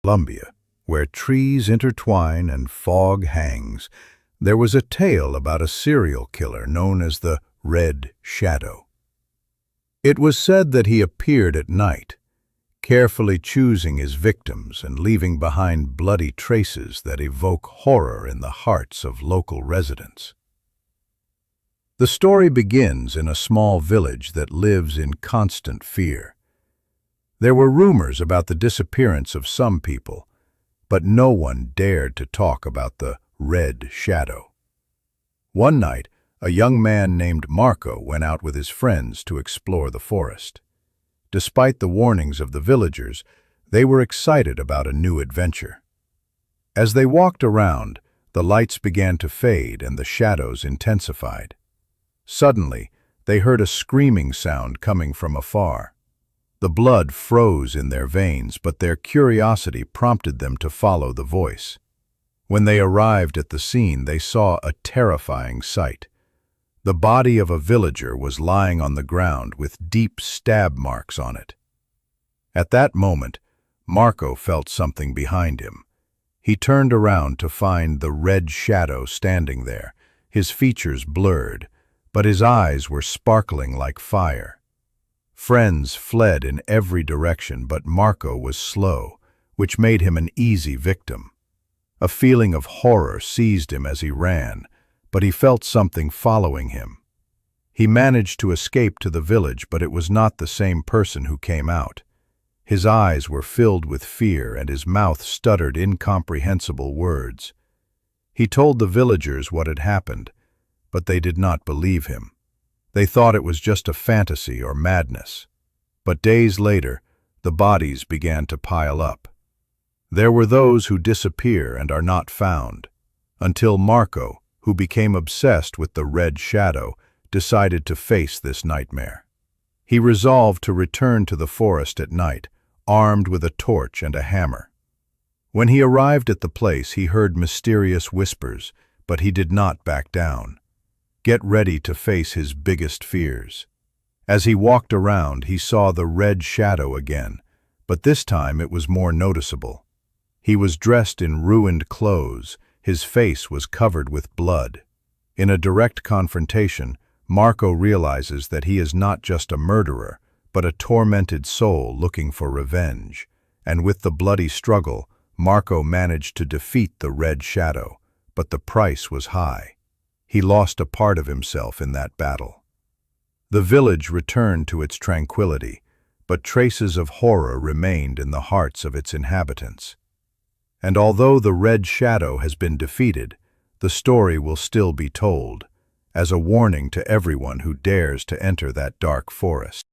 Colombia, where trees intertwine and fog hangs, there was a tale about a serial killer known as the Red Shadow. It was said that he appeared at night, carefully choosing his victims and leaving behind bloody traces that evoke horror in the hearts of local residents. The story begins in a small village that lives in constant fear. There were rumors about the disappearance of some people, but no one dared to talk about the Red Shadow. One night, a young man named Marco went out with his friends to explore the forest. Despite the warnings of the villagers, they were excited about a new adventure. As they walked around, the lights began to fade and the shadows intensified. Suddenly, they heard a screaming sound coming from afar. The blood froze in their veins, but their curiosity prompted them to follow the voice. When they arrived at the scene, they saw a terrifying sight. The body of a villager was lying on the ground with deep stab marks on it. At that moment, Marco felt something behind him. He turned around to find the Red Shadow standing there, his features blurred, but his eyes were sparkling like fire. Friends fled in every direction, but Marco was slow, which made him an easy victim. A feeling of horror seized him as he ran, but he felt something following him. He managed to escape to the village, but it was not the same person who came out. His eyes were filled with fear and his mouth stuttered incomprehensible words. He told the villagers what had happened, but they did not believe him. They thought it was just a fantasy or madness. But days later, the bodies began to pile up. There were those who disappear and are not found, until Marco, who became obsessed with the Red Shadow, decided to face this nightmare. He resolved to return to the forest at night, armed with a torch and a hammer. When he arrived at the place, he heard mysterious whispers, but he did not back down. Get ready to face his biggest fears. As he walked around, he saw the Red Shadow again, but this time it was more noticeable. He was dressed in ruined clothes, his face was covered with blood. In a direct confrontation, Marco realizes that he is not just a murderer, but a tormented soul looking for revenge. And with the bloody struggle, Marco managed to defeat the Red Shadow, but the price was high. He lost a part of himself in that battle. The village returned to its tranquility, but traces of horror remained in the hearts of its inhabitants. And although the Red Shadow has been defeated, the story will still be told, as a warning to everyone who dares to enter that dark forest.